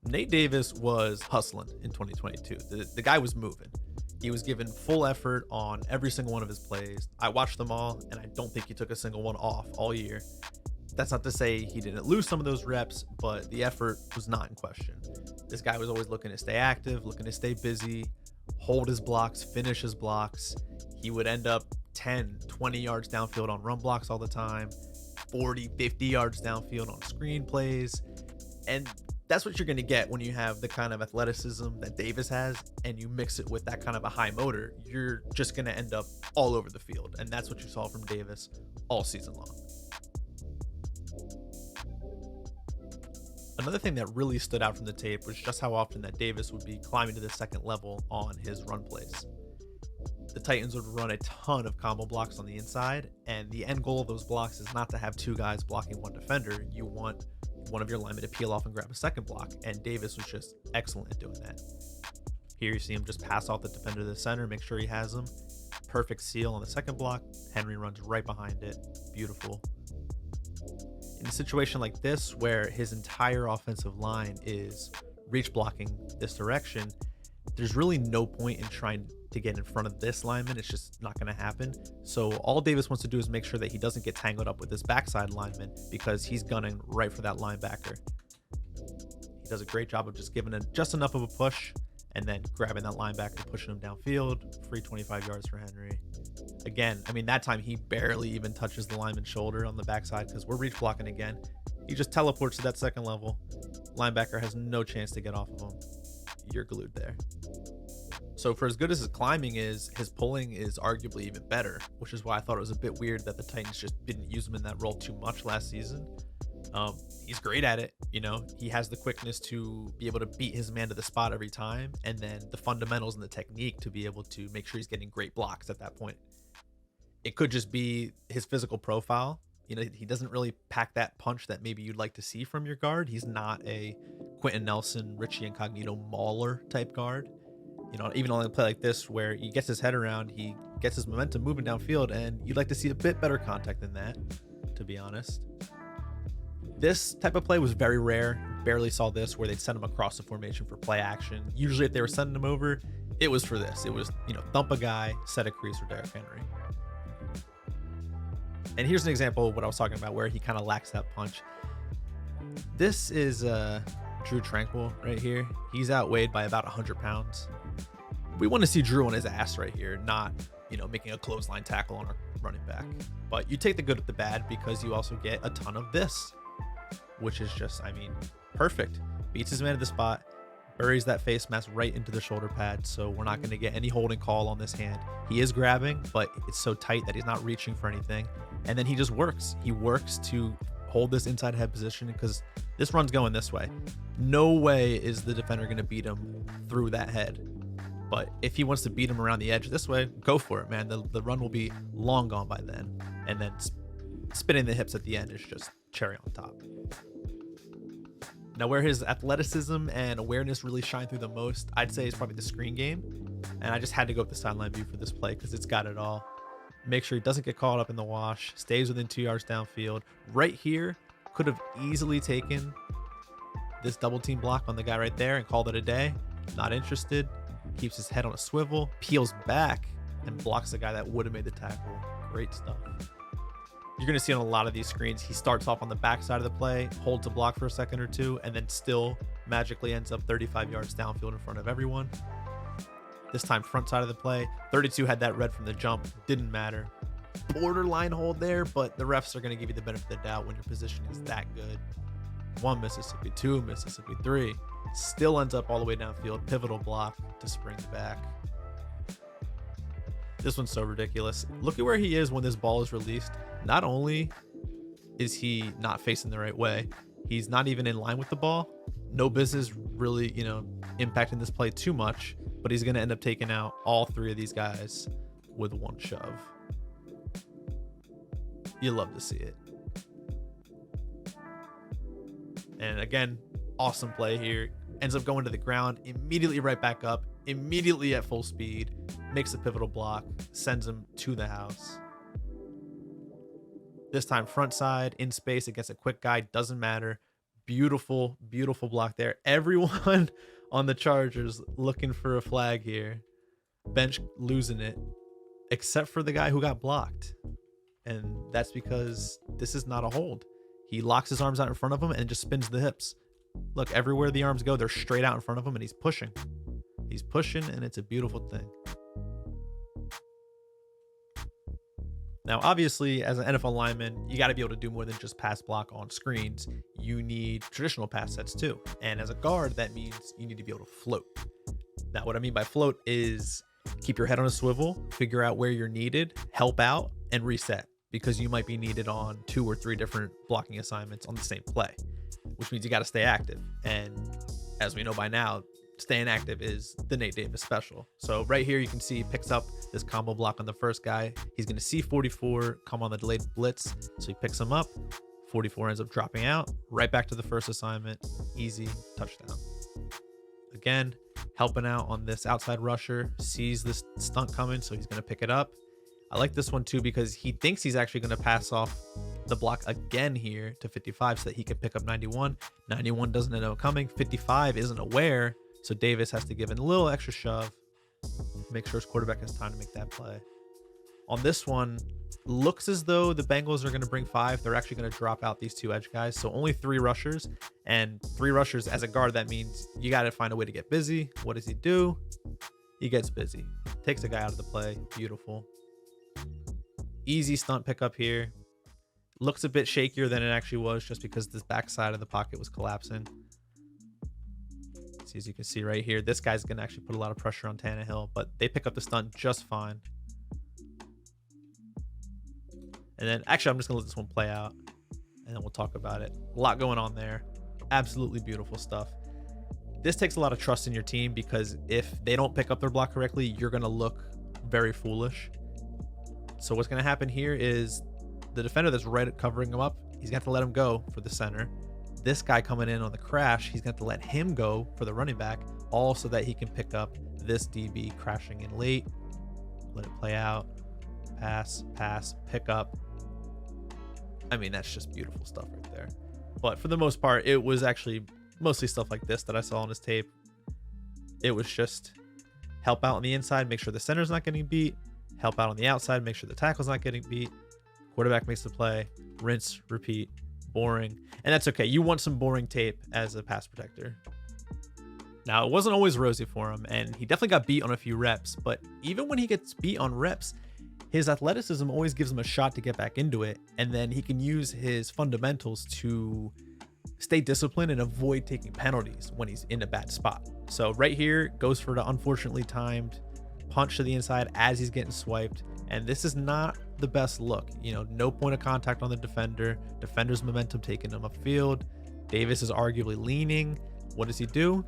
Nate Davis was hustling in 2022. The guy was moving. He was given full effort on every single one of his plays. I watched them all, and I don't think he took a single one off all year. That's not to say he didn't lose some of those reps, but the effort was not in question. This guy was always looking to stay active, looking to stay busy, hold his blocks, finish his blocks. He would end up 10, 20 yards downfield on run blocks all the time, 40, 50 yards downfield on screen plays. And that's what you're going to get when you have the kind of athleticism that Davis has and you mix it with that kind of a high motor. You're just going to end up all over the field. And that's what you saw from Davis all season long. Another thing that really stood out from the tape was just how often that Davis would be climbing to the second level on his run plays. The Titans would run a ton of combo blocks on the inside, and the end goal of those blocks is not to have two guys blocking one defender. You want one of your linemen to peel off and grab a second block, and Davis was just excellent at doing that. Here you see him just pass off the defender to the center, make sure he has him. Perfect seal on the second block. Henry runs right behind it. Beautiful. In a situation like this, where his entire offensive line is reach blocking this direction, there's really no point in trying to get in front of this lineman. It's just not going to happen. So all Davis wants to do is make sure that he doesn't get tangled up with this backside lineman because he's gunning right for that linebacker. He does a great job of just giving it just enough of a push and then grabbing that linebacker, pushing him downfield. Free 25 yards for Henry. Again, I mean, that time he barely even touches the lineman's shoulder on the backside because we're reach blocking again. He just teleports to that second level. Linebacker has no chance to get off of him. You're glued there. So for as good as his climbing is, his pulling is arguably even better, which is why I thought it was a bit weird that the Titans just didn't use him in that role too much last season. He's great at it. You know, he has the quickness to be able to beat his man to the spot every time, and then the fundamentals and the technique to be able to make sure he's getting great blocks at that point. It could just be his physical profile. You know, he doesn't really pack that punch that maybe you'd like to see from your guard. He's not a Quentin Nelson, Richie Incognito mauler type guard. You know, even on a play like this where he gets his head around, he gets his momentum moving downfield, and you'd like to see a bit better contact than that, to be honest. This type of play was very rare. Barely saw this where they'd send him across the formation for play action. Usually if they were sending him over, it was for this. It was, you know, thump a guy, set a crease for Derrick Henry. And here's an example of what I was talking about where he kind of lacks that punch. This is Drew Tranquil right here. He's outweighed by about 100 pounds. We want to see Drew on his ass right here, not, you know, making a clothesline tackle on a running back. But you take the good with the bad because you also get a ton of this, which is just, I mean, perfect. Beats his man to the spot, buries that face mask right into the shoulder pad, so we're not going to get any holding call on this hand. He is grabbing, but it's so tight that he's not reaching for anything. And then he just works. He works to hold this inside head position because this run's going this way. No way is the defender going to beat him through that head. But if he wants to beat him around the edge this way, go for it, man. The run will be long gone by then. And then spinning the hips at the end is just cherry on top. Now, where his athleticism and awareness really shine through the most, I'd say is probably the screen game. And I just had to go with the sideline view for this play because it's got it all. Make sure he doesn't get caught up in the wash, stays within 2 yards downfield. Right here, could have easily taken this double team block on the guy right there and called it a day. Not interested. Keeps his head on a swivel, peels back, and blocks the guy that would have made the tackle. Great stuff. You're going to see on a lot of these screens, he starts off on the backside of the play, holds a block for a second or two, and then still magically ends up 35 yards downfield in front of everyone. This time, front side of the play. 32 had that red from the jump. Didn't matter. Borderline hold there, but the refs are going to give you the benefit of the doubt when your position is that good. 1 Mississippi, 2 Mississippi, 3. Still ends up all the way downfield. Pivotal block to spring back. This one's so ridiculous. Look at where he is when this ball is released. Not only is he not facing the right way, he's not even in line with the ball. No business really, you know, impacting this play too much, but he's going to end up taking out all three of these guys with one shove. You love to see it. And again, awesome play here. Ends up going to the ground, immediately right back up, immediately at full speed, makes a pivotal block, sends him to the house. This time front side, in space against a quick guy, doesn't matter. Beautiful, beautiful block there. Everyone on the Chargers looking for a flag here. Bench losing it, except for the guy who got blocked. And that's because this is not a hold. He locks his arms out in front of him and just spins the hips. Look, everywhere the arms go, they're straight out in front of him, and he's pushing. He's pushing, and it's a beautiful thing. Now, obviously, as an NFL lineman, you got to be able to do more than just pass block on screens. You need traditional pass sets too. And as a guard, that means you need to be able to float. Now, what I mean by float is keep your head on a swivel, figure out where you're needed, help out, and reset, because you might be needed on 2 or 3 different blocking assignments on the same play, which means you got to stay active. And as we know by now, staying active is the Nate Davis special. So right here, you can see he picks up this combo block on the first guy. He's going to see 44 come on the delayed blitz. So he picks him up. 44 ends up dropping out. Right back to the first assignment. Easy touchdown. Again, helping out on this outside rusher. Sees this stunt coming, so he's going to pick it up. I like this one too because he thinks he's actually going to pass off the block again here to 55 so that he can pick up 91. 91 doesn't end up coming. 55 isn't aware. So Davis has to give it a little extra shove, make sure his quarterback has time to make that play. On this one, looks as though the Bengals are going to bring 5. They're actually going to drop out these 2 edge guys. So only 3 rushers, and 3 rushers as a guard. That means you got to find a way to get busy. What does he do? He gets busy. Takes a guy out of the play. Beautiful. Easy stunt pickup here. Looks a bit shakier than it actually was just because this backside of the pocket was collapsing. As you can see right here, this guy's gonna actually put a lot of pressure on Tannehill, but they pick up the stunt just fine. And then actually I'm just gonna let this one play out and then we'll talk about it. A lot going on there. Absolutely beautiful stuff. This takes a lot of trust in your team, because if they don't pick up their block correctly, you're gonna look very foolish. So what's gonna happen here is the defender that's right covering him up, he's gonna have to let him go for the center. This guy coming in on the crash, he's going to let him go for the running back, all so that he can pick up this DB crashing in late. Let it play out. Pass, pick up. I mean, that's just beautiful stuff right there. But for the most part, it was actually mostly stuff like this that I saw on his tape. It was just help out on the inside, make sure the center's not getting beat. Help out on the outside, make sure the tackle's not getting beat. Quarterback makes the play. Rinse, repeat. Boring. And that's okay. You want some boring tape as a pass protector. Now, it wasn't always rosy for him, and he definitely got beat on a few reps, but even when he gets beat on reps, his athleticism always gives him a shot to get back into it, and then he can use his fundamentals to stay disciplined and avoid taking penalties when he's in a bad spot. So right here, goes for the unfortunately timed punch to the inside as he's getting swiped, and this is not the best look. You know, no point of contact on the defender's momentum taking him upfield. Davis is arguably leaning. What does he do?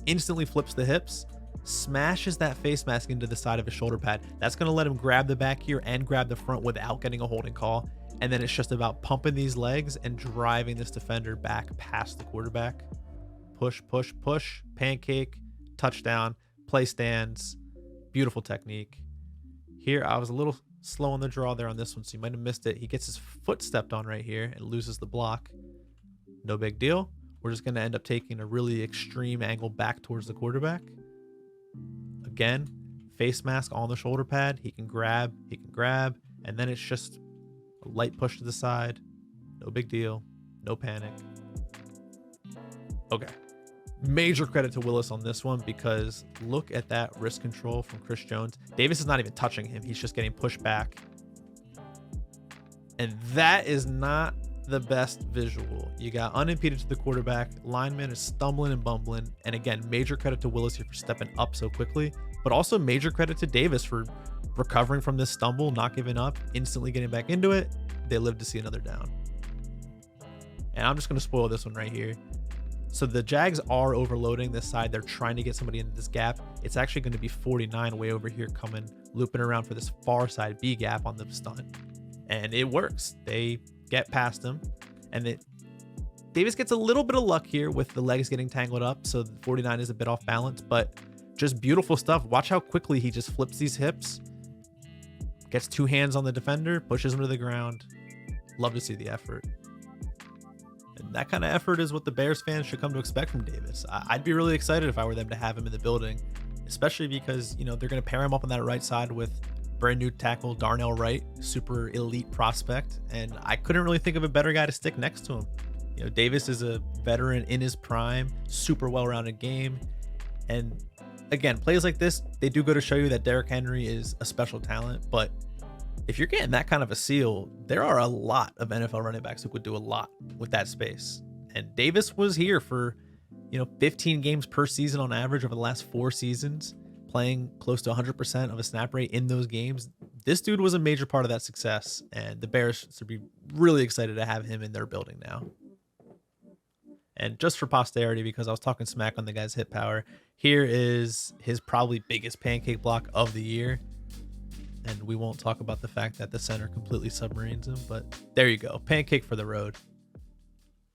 Instantly flips the hips, smashes that face mask into the side of his shoulder pad. That's going to let him grab the back here and grab the front without getting a holding call. And then it's just about pumping these legs and driving this defender back past the quarterback. Push, push, push, pancake, touchdown, play stands. Beautiful technique. Here, I was a little slow on the draw there on this one, so you might have missed it. He gets his foot stepped on right here and loses the block. No big deal. We're just going to end up taking a really extreme angle back towards the quarterback. Again, face mask on the shoulder pad. He can grab, and then it's just a light push to the side. No big deal. No panic. Okay. Major credit to Willis on this one, because look at that wrist control from Chris Jones. Davis is not even touching him. He's just getting pushed back. And that is not the best visual. You got unimpeded to the quarterback. Lineman is stumbling and bumbling. And again, major credit to Willis here for stepping up so quickly, but also major credit to Davis for recovering from this stumble, not giving up, instantly getting back into it. They live to see another down. And I'm just going to spoil this one right here. So the Jags are overloading this side. They're trying to get somebody into this gap. It's actually going to be 49 way over here coming, looping around for this far side B gap on the stunt. And it works. They get past him. And Davis gets a little bit of luck here with the legs getting tangled up. So the 49 is a bit off balance, but just beautiful stuff. Watch how quickly he just flips these hips. Gets 2 hands on the defender, pushes him to the ground. Love to see the effort. And that kind of effort is what the Bears fans should come to expect from Davis. I'd be really excited if I were them to have him in the building, especially because, they're going to pair him up on that right side with brand new tackle Darnell Wright, super elite prospect. And I couldn't really think of a better guy to stick next to him. Davis is a veteran in his prime, super well-rounded game. And again, plays like this, they do go to show you that Derrick Henry is a special talent. But if you're getting that kind of a seal, there are a lot of NFL running backs who could do a lot with that space. And Davis was here for, 15 games per season on average over the last 4 seasons, playing close to 100% of a snap rate in those games. This dude was a major part of that success, and the Bears should be really excited to have him in their building now. And just for posterity, because I was talking smack on the guy's hit power, here is his probably biggest pancake block of the year. And we won't talk about the fact that the center completely submarines him, but there you go. Pancake for the road.